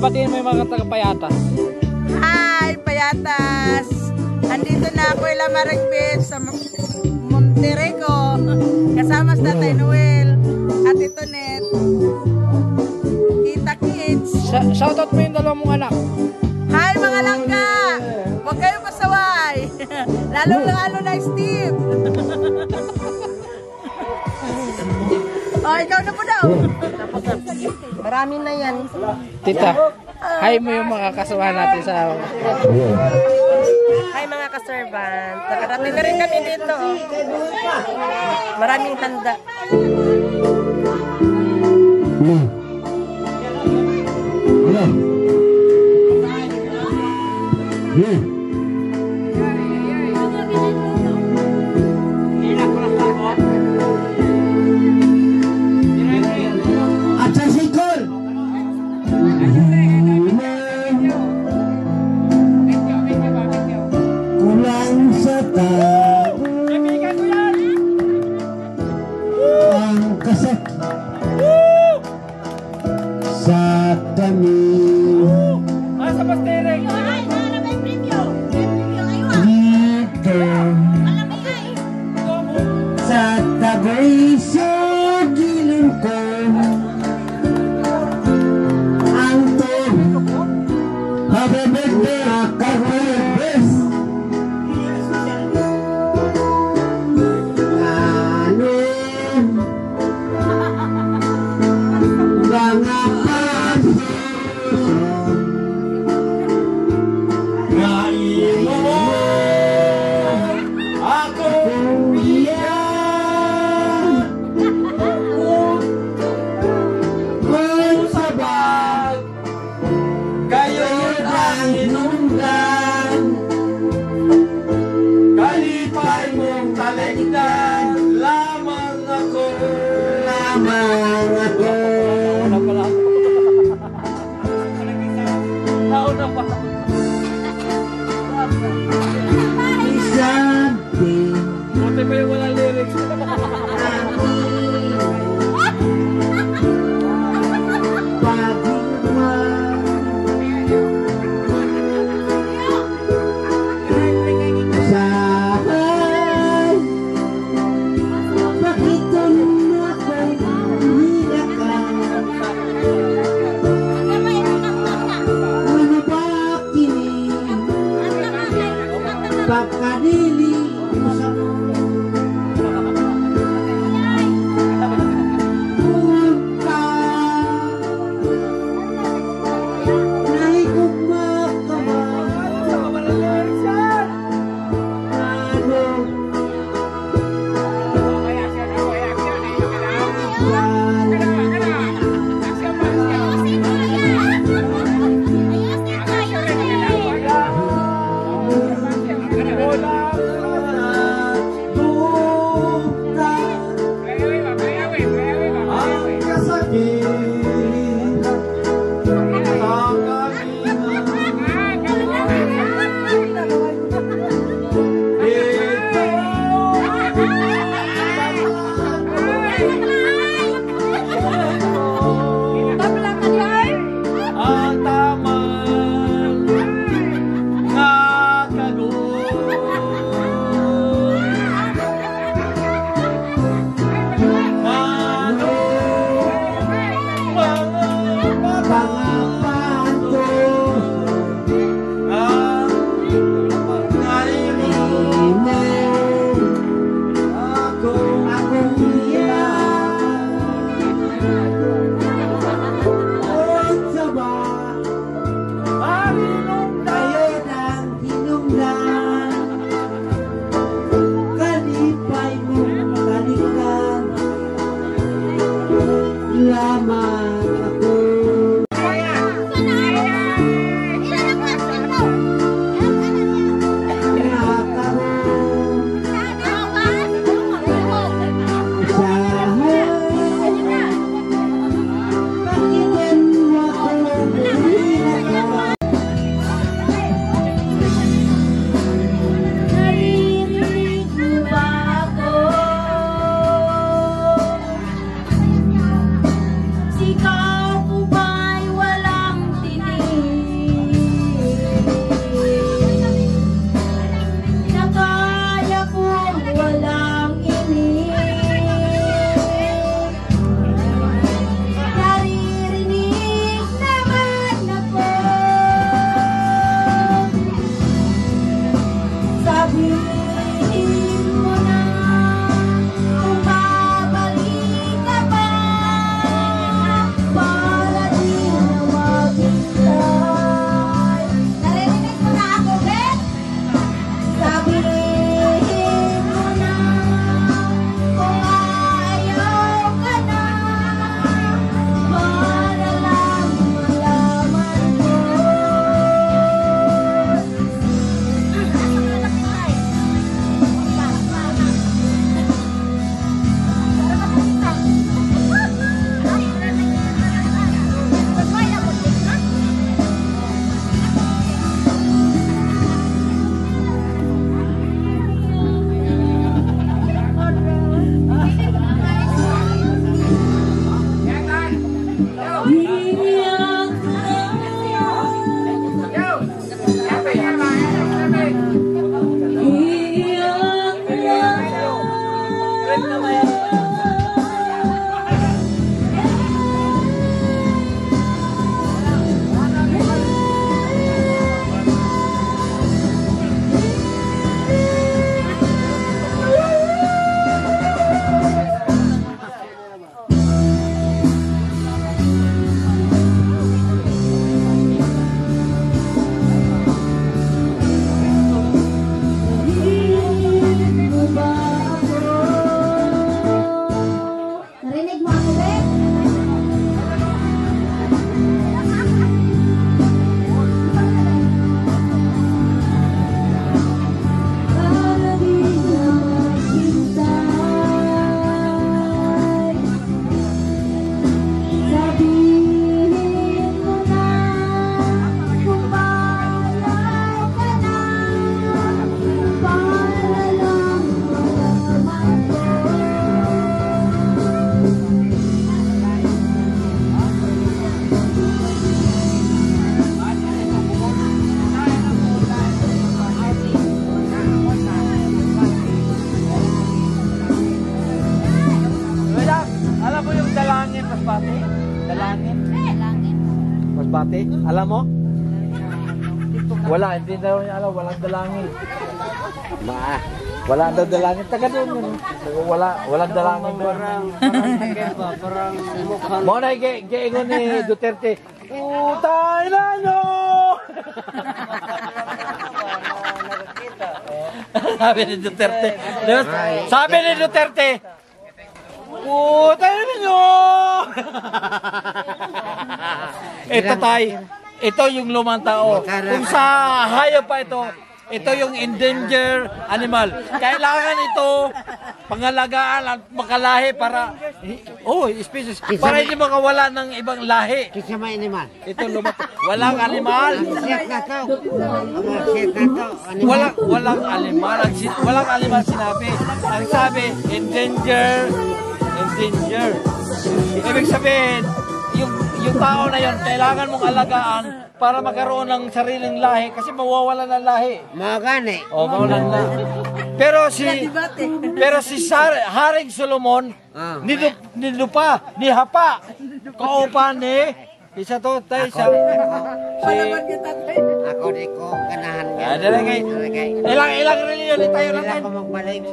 batiin mo yung mga taga-Payatas. Hi, Payatas! Andito na ako ila Marigbit sa Monterrey-co. Kasama sa Tatay Noel at ito net. Kita Kids. Shoutout mo yung dalawang mong anak. Hi mga langga! Huwag kayong pasaway. Lalo na Steve. Oh, ikaw na po daw. Marami na yan. Tita, hi mo yung mga kasama natin sa... Hi mga ka-servant. Nakarating na rin kami dito. Maraming handa. mo na kung babalik ka ba para di na maghintay. Narinig mo na ako, Bet? Sabihin mo na kung ayaw ka na para lang malaman ko. Narinig mo ako, Bet? Para di na maghintay. Sabihin mo na kung bahala ka na para lang malaman ko. Alam mo yung dalangin, Masbate? Dalangin? Masbate? Alam mo? Wala, hindi daw niya alam. Walang dalangin. Wala daw dalangin. Taga doon yun. Walang dalangin doon. Parang mukha. Mo na giingon ni Duterte. Utay na nyo! Sabi ni Duterte. Sabi ni Duterte. Utay na nyo! Ito tay. Ito yung lumang tao. Kung sa hayop pa ito, ito yung endangered animal. Kailangan ito pangalagaan at makalahi para species para hindi makawala ng ibang lahi. Kasi may animal. Ito lumang walang animal. Siyak na to. Siyak na to. Walang animal. Walang animal sinabi. Ang sabi endangered. Ibig sabihin, yung tao na yon kailangan mong alagaan para magkaroon ng sariling lahi kasi mawawala ng lahi. Mga gani. Mawalan na. Pero si Haring Solomon nilupa, nihapa. Kaupan ni isa to tayo sa Ako di ko ganahan. Dalagay. Ilang reliyon tayo natin. Ako magbalik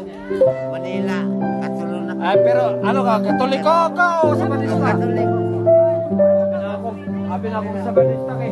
Manila. Katulo na. Pero ano ka, Katoliko ka o Sabatista? Katulik. Abi na ako sa Sabatista kay